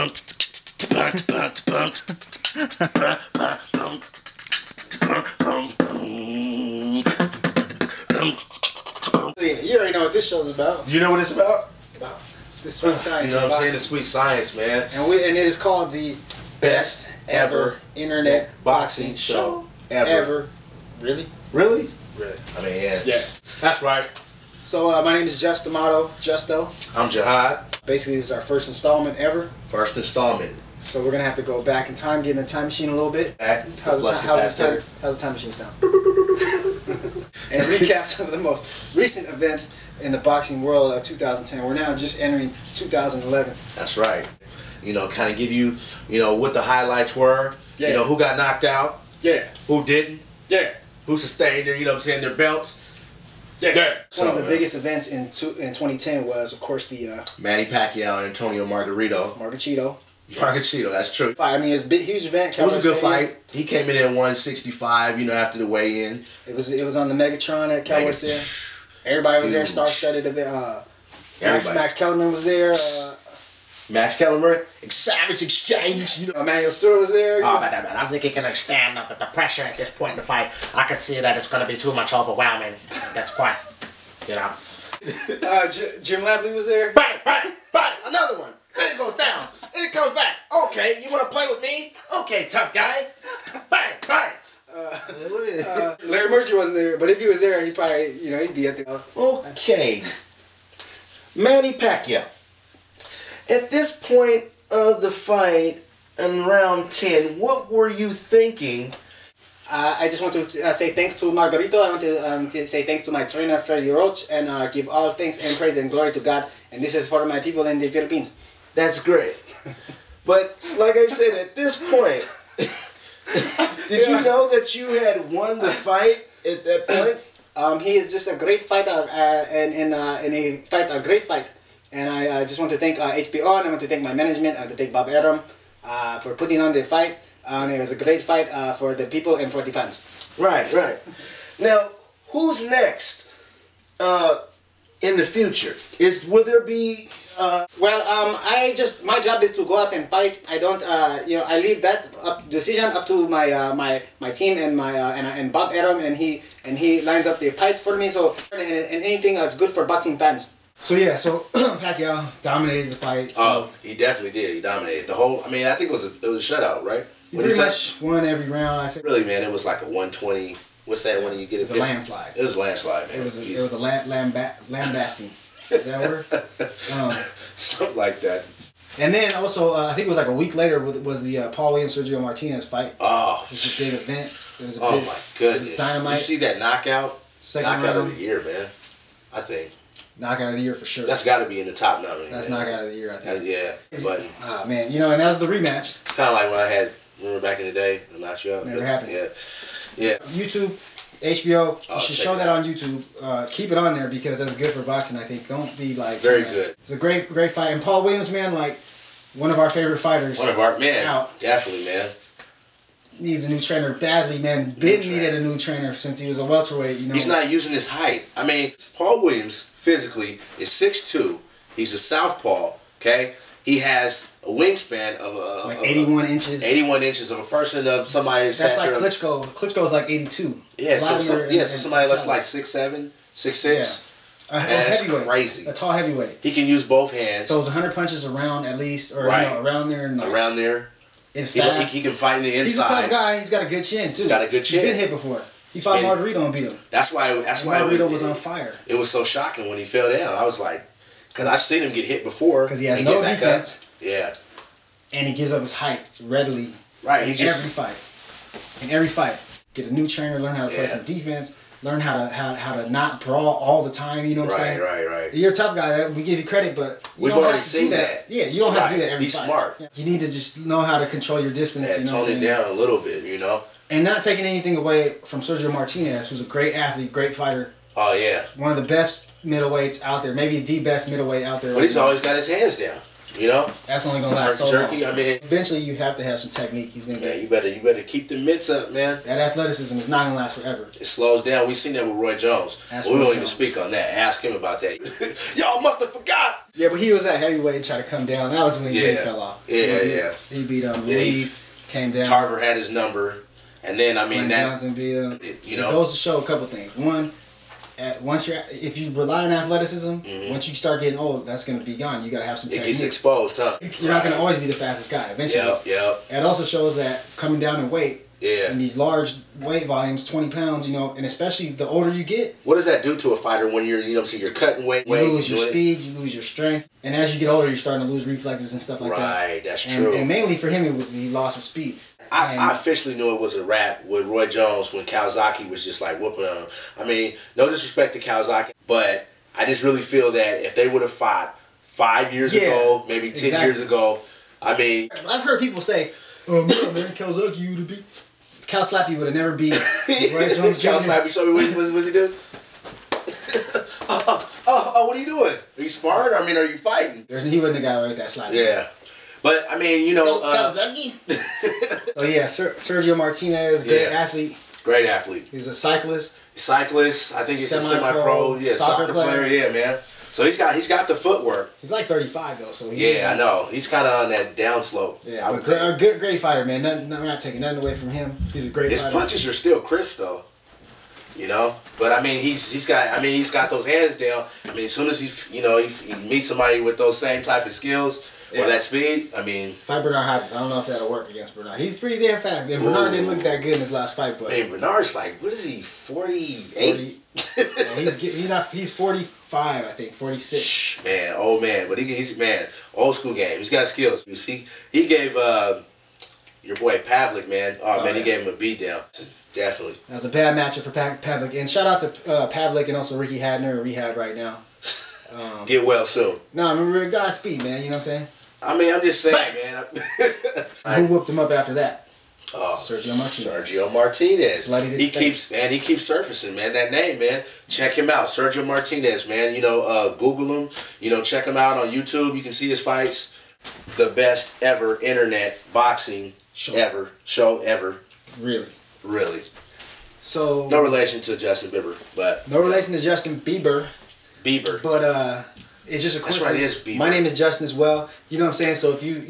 You already know what this show's about. Do you know what it's about? About the sweet science. You know what I'm saying? The sweet science, man. And it is called the best ever internet boxing show ever. Really? Really? Really. I mean, yeah. That's right. So my name is Justd'amato, Justo. I'm Jihad. Basically, this is our first installment ever. First installment. So we're gonna have to go back in time, get in the time machine a little bit. How's the time machine sound? And recap some of the most recent events in the boxing world of 2010. We're now just entering 2011. That's right. You know, kind of give you, you know, what the highlights were. Yeah. You know, who got knocked out. Yeah. Who didn't. Yeah. Who sustained their, you know what I'm saying, their belts. Yeah. One of the biggest events in 2010 was, of course, the Manny Pacquiao and Antonio Margarito. Margarito. Margarito, that's true. I mean, it's a huge event. It was a good fight. He came in at 165, you know, after the weigh-in. It was on the Megatron at Cowboys there. Everybody was there. Star-studded event. Max Kellerman was there. Max Kellerman, Savage Exchange. You know. Emmanuel Stewart was there. Oh, but I don't think he can stand up the pressure at this point in the fight. I could see that it's going to be too much overwhelming at this point. You know. Jim Lavely was there. Bang, bang, bang, another one. And it goes down. And it comes back. Okay, you want to play with me? Okay, tough guy. Bang, bang. Larry Murphy wasn't there, but if he was there, he probably, you know, he'd be at the. Okay. Manny Pacquiao. At this point of the fight, in round 10, what were you thinking? I just want to say thanks to Margarito. I want to say thanks to my trainer, Freddie Roach, and give all thanks and praise and glory to God. And this is for my people in the Philippines. That's great. But, like I said, at this point, did you know that you had won the fight at that point? He is just a great fighter, and he fight a great fight. And I just want to thank B.e.i.b.e.r, and I want to thank my management. I want to thank B.e.i.b.e.r for putting on the fight. It was a great fight for the people and for the fans. Right, right. Now, who's next in the future? Will there be? My job is to go out and fight. I don't, I leave that decision up to my team and and B.e.i.b.e.r, and he lines up the fight for me. So and anything that's good for boxing fans. So yeah, so Pacquiao dominated the fight. Oh, he definitely did. He dominated the whole. I mean, I think it was a shutout, right? He pretty much won every round. I said. Really, man, it was like a 120. What's that when you get it? It was a landslide. It was a landslide, man. It was a lambasting. Is that a word? Something like that. And then also, I think it was like a week later was the Paul Williams Sergio Martinez fight. Oh, it was a big event. It was a my goodness! It was dynamite. Did you see that knockout? Second knockout round. of the year, man. I think. Knockout of the year for sure. That's got to be in the top nominee. That's knockout of the year, I think. Yeah, but man, you know, and that was the rematch. Kind of like when I had, remember back in the day, I knocked you out. Never happened. Yeah. YouTube, HBO, you should show that on YouTube. Keep it on there because that's good for boxing. I think. Don't be like very good. It's a great fight, and Paul Williams, man, like one of our favorite fighters. One of our definitely, man. Needs a new trainer badly, man. Ben needed a new trainer since he was a welterweight. You know, he's not using his height. I mean, Paul Williams physically is 6'2". He's a southpaw. Okay, he has a wingspan of like 81 inches. 81 inches of a person of somebody's that's stature. Like Klitschko. Klitschko's like 82. Yeah, so somebody that's like 6'7", 6'6". Yeah. A heavyweight. Crazy. A tall heavyweight. He can use both hands. Throws 100 punches around at least, or you know, around there. And around there. It's fast. He can fight in the inside. He's a tough guy. He's got a good chin too. He's got a good chin. He's been hit before. He fought Margarito and beat him. That's why Margarito was on fire. It was so shocking when he fell down. I was like, because I've seen him get hit before. Because he has no defense. Yeah. And he gives up his height readily. Right. In every fight. In every fight. Get a new trainer. Learn how to play some defense. Learn how to not brawl all the time. You know what I'm saying? Right. You're a tough guy. We give you credit, but we've already seen that. Yeah, you don't have to do that every fight. Be smart. You need to just know how to control your distance. Yeah, you know, tone it down a little bit. You know. And not taking anything away from Sergio Martinez, who's a great athlete, great fighter. Oh yeah. One of the best middleweights out there, maybe the best middleweight out there. But he's always got his hands down. You know. That's only gonna last so long. I mean, eventually you have to have some technique. He's gonna get. You better keep the mitts up, man. That athleticism is not gonna last forever. It slows down. We've seen that with Roy Jones. We don't even speak on that. Ask him about that. Y'all must have forgot. Yeah, but he was at heavyweight and tried to come down. That was when he really fell off. Yeah. He beat Ruiz, came down. Tarver had his number, and then I mean Johnson beat him. You know, it goes to show a couple things. One, if you rely on athleticism, once you start getting old, that's going to be gone. You got to have some technique. It gets exposed, huh? You're not going to always be the fastest guy. Eventually, Yep. It also shows that coming down in weight. Yeah. In these large weight volumes, 20 pounds, and especially the older you get. What does that do to a fighter when you're, you're cutting weight? You lose your speed, you lose your strength. And as you get older, you're starting to lose reflexes and stuff like that. Right, that's true. And mainly for him, he lost his speed. I officially knew it was a wrap with Roy Jones when Kawasaki was just like whooping on him. I mean, no disrespect to Kawasaki, but I just really feel that if they would have fought 5 years ago, maybe 10 years ago, I mean... I've heard people say, oh man, Kawasaki would have beat... Cal Slappy would have never beat Roy Jones Jr. Cal Slappy, show me what he do. What are you doing? Are you sparring? I mean, are you fighting? He wouldn't have got away with that slap. Yeah. But, I mean, Kawasaki? So, yeah, Sergio Martinez, great athlete. Great athlete. He's a cyclist. I think it's a semi-pro. Yeah, soccer player. Yeah, man. So he's got the footwork. He's like 35 though, so I know. He's kind of on that down slope. Yeah, but a great fighter, man. We're not taking nothing away from him. He's a great fighter. His punches are still crisp though. But I mean, he's got those hands down. I mean, as soon as he meets somebody with those same type of skills or that speed, I mean. Fight Bernard Hopkins. I don't know if that'll work against Bernard. He's pretty damn fast. Bernard didn't look that good in his last fight, but. Man, Bernard's like, what is he? 48. Yeah, he's 45, I think, 46. Man, old man, but he's old school game. He's got skills. He gave your boy Pavlik, man. He gave him a beat down. Definitely. That was a bad matchup for Pavlik, and shout out to Pavlik and also Ricky Hadner in rehab right now. Get well soon. No, I mean we're Godspeed, man. You know what I'm saying? I mean, I'm just saying, man. Who whooped him up after that? Sergio Martinez. He keeps surfacing, man. That name, man. Check him out, Sergio Martinez, man. Google him. Check him out on YouTube. You can see his fights. The best ever internet boxing show ever. Really. So no relation to Justin Bieber, but no relation to Justin Bieber. But it's just a coincidence. That's right, it is Bieber. My name is Justin as well. You know what I'm saying? So if you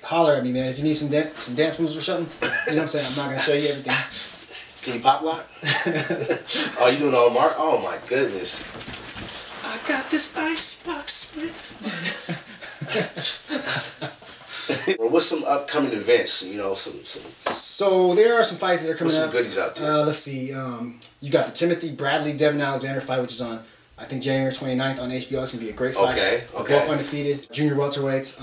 holler at me, man. If you need some dance moves or something, you know what I'm saying? I'm not gonna show you everything. Can you pop lock? Oh, you doing all Mark? Oh my goodness. I got this icebox Well, what's some upcoming events? So there are some fights that are coming up. Some goodies out there. Let's see. You got the Timothy Bradley Devin Alexander fight, which is on I think January 29th on HBO. It's gonna be a great fight. Okay. They're both undefeated. Junior welterweights.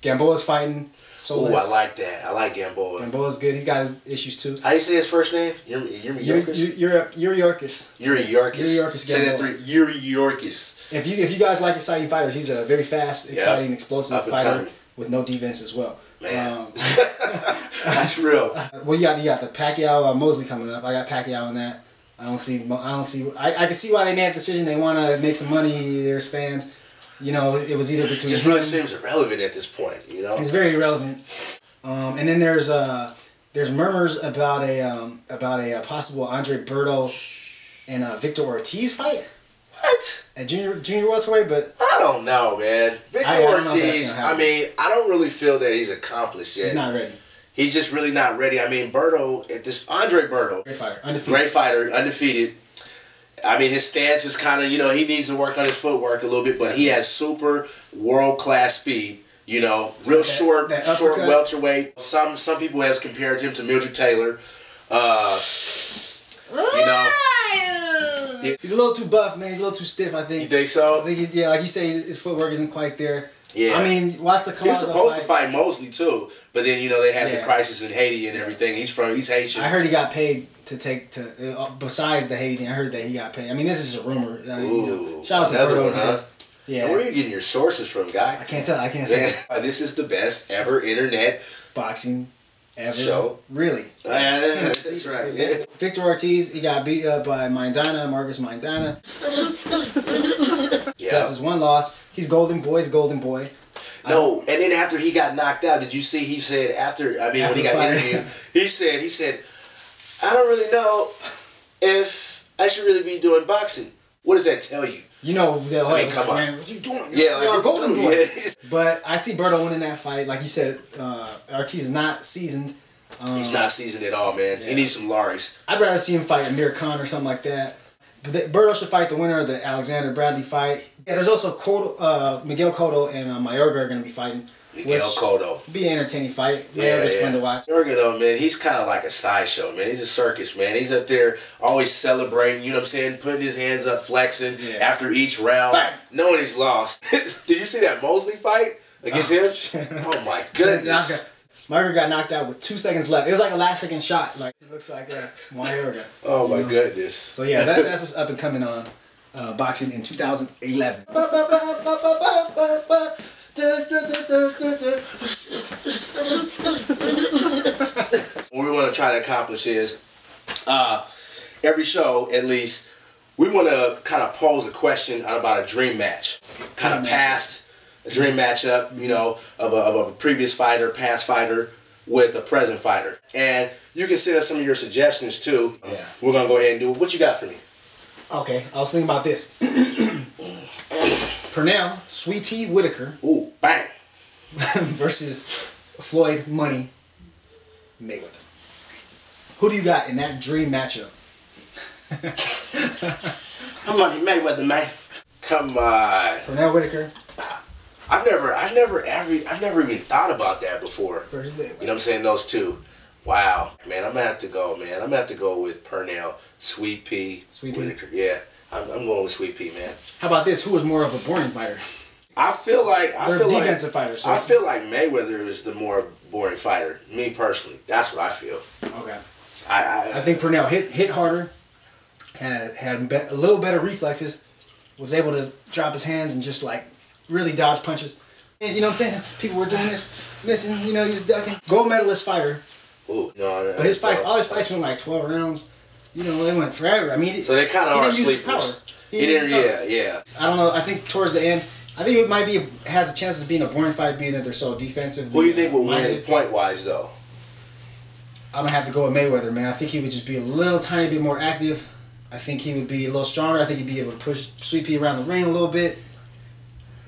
Gamboa's fighting. Oh, I like that. I like Gamboa. Gamboa's good. He's got his issues too. How do you say his first name? Yuriorkis. Yuriorkis. Say that 3. Yuriorkis. If you guys like exciting fighters, he's a very fast, exciting, explosive fighter with no defense as well. Man, that's real. Well, you got the Pacquiao Mosley coming up. I got Pacquiao in that. I can see why they made the decision. They want to make some money. There's fans. It was either between. It just really seems irrelevant at this point. It's very irrelevant. And then there's murmurs about a possible Andre Berto and Victor Ortiz fight. What? At junior welterweight, but I don't know, man. Victor Ortiz. I mean, I don't really feel that he's accomplished yet. He's not ready. He's just really not ready. I mean, Andre Berto. Great fighter, undefeated. Great fighter, undefeated. I mean, his stance is kind of, he needs to work on his footwork a little bit, but he has super world-class speed. Real short welterweight. Some people have compared him to Mildred Taylor. He's a little too buff, man. He's a little too stiff, I think. You think so? I think like you say, his footwork isn't quite there. Yeah. I mean, watch the He was supposed to fight Mosley too, but then they had the crisis in Haiti and everything. He's Haitian. I heard he got paid besides the Haiti thing. I heard that he got paid. I mean, this is just a rumor. Shout out to Berto because. Yeah. Now, where are you getting your sources from, guy? I can't tell. I can't say. This is the best ever internet boxing ever. Show. Really. That's right. Yeah. Victor Ortiz, he got beat up by Marcus Maidana. Yeah. That's his one loss. He's golden boy. No, and then after he got knocked out, did you see he said when he got interviewed, he said, I don't really know if I should really be doing boxing. What does that tell you? You know, they'll I mean, come on. man, what you doing? Yeah, You're like, a golden boy. yeah. But I see Berto winning that fight. Like you said, Ortiz is not seasoned. He's not seasoned at all, man. Yeah. He needs some Laris. I'd rather see him fight Amir Khan or something like that. But Berto should fight the winner of the Alexander Bradley fight. Yeah, there's also Miguel Cotto and Mayorga are going to be fighting. Miguel Cotto. Be an entertaining fight. Yeah, Mayorga's fun to watch. Mayorga, though, man, he's kind of like a sideshow, man. He's a circus, man. He's up there always celebrating, you know what I'm saying, putting his hands up, flexing after each round, Bang! knowing he's lost. Did you see that Mosley fight against him? Oh, my goodness. Mayorga got knocked out with 2 seconds left. It was like a last second shot. Like it looks like Mayorga. Oh, my goodness. So, yeah, that's what's up and coming on boxing in 2011. What we want to try to accomplish is every show, at least, we want to kind of pose a question about a dream match, kind of past a dream matchup, you know, of a previous fighter, past fighter with a present fighter, and you can send us some of your suggestions too. Yeah. We're gonna go ahead and do it. What you got for me? Okay, I was thinking about this. Pernell, Sweet Pea Whitaker. Ooh, bang. Versus Floyd Money Mayweather. Who do you got in that dream matchup? I'm Money Mayweather, man. Come on. Pernell Whitaker. I've never even thought about that before. Versus Mayweather. You know what I'm saying? Those two. Wow. Man, I'm gonna have to go, man. I'm gonna have to go with Pernell, Sweet Pea, Whitaker. Yeah. I'm going with Sweet Pea, man. How about this? Who was more of a boring fighter? I feel like defensive fighters. So. I feel like Mayweather is the more boring fighter. Me personally, that's what I feel. Okay. I think Pernell hit harder, had a little better reflexes, was able to drop his hands and just like really dodge punches. And you know what I'm saying? People were doing this, missing. You know, he was ducking. Gold medalist fighter. Ooh, no. But his fights, all his fights went like 12 rounds. You know, they went forever. I mean, so they kind of are didn't use his sleepers. power. He didn't use his power. Yeah. I don't know. I think towards the end, I think it might be has a chance of being a boring fight, being that they're so defensive. Who do you think will win point wise though? I'm gonna have to go with Mayweather, man. I think he would just be a little tiny bit more active. I think he would be a little stronger. I think he'd be able to push Sweet Pea around the ring a little bit.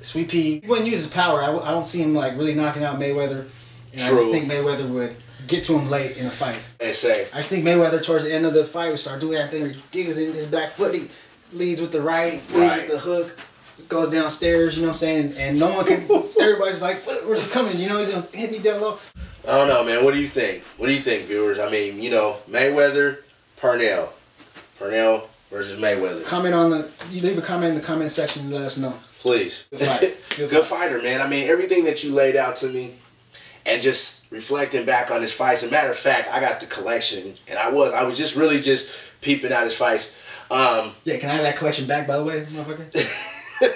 Sweet Pea, he wouldn't use his power. I don't see him like really knocking out Mayweather. And I just think Mayweather would get to him late in the fight. And say. I just think Mayweather towards the end of the fight would start doing that thing ridiculous in his back foot. He leads with the right, leads with the hook, goes downstairs, you know what I'm saying? And no one can, everybody's like, where's he coming? You know, he's going to hit me down low. I don't know, man. What do you think? What do you think, viewers? I mean, you know, Mayweather, Pernell. Pernell versus Mayweather. You leave a comment in the comment section and let us know. Please. Good fight. Good fighter, man. I mean, everything that you laid out to me and just reflecting back on his fights. As a matter of fact, I got the collection and I was just really just peeping out his fights. Yeah, can I have that collection back, by the way, motherfucker?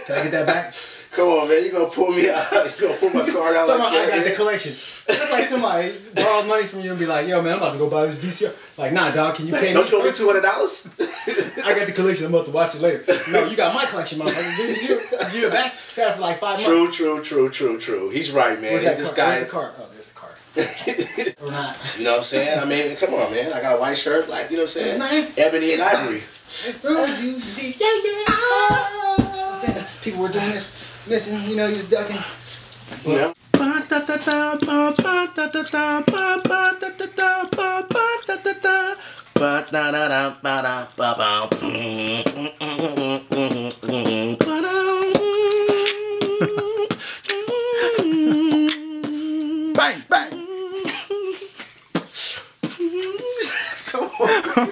Can I get that back? Come on, man. You gonna pull me out. You gonna pull my card out like that? I got the collection. That's like somebody borrows money from you and be like, yo, man, I'm about to go buy this VCR. Like, nah, dog, can you pay me? Don't you owe me $200? I got the collection. I'm about to watch it later. No, you got my collection, motherfucker. Give it back. Got it for like 5 months. True. He's right, man. Where's that this card? guy. Where's the card? Oh, there's the card. Or not. You know what I'm saying? I mean, come on, man. I got a white shirt, like, you know what I'm saying? Ebony and ivory. It's all you did. Yeah. I'm saying people were doing this, missing, you know, he was ducking. Yeah. Bang, bang. Come on.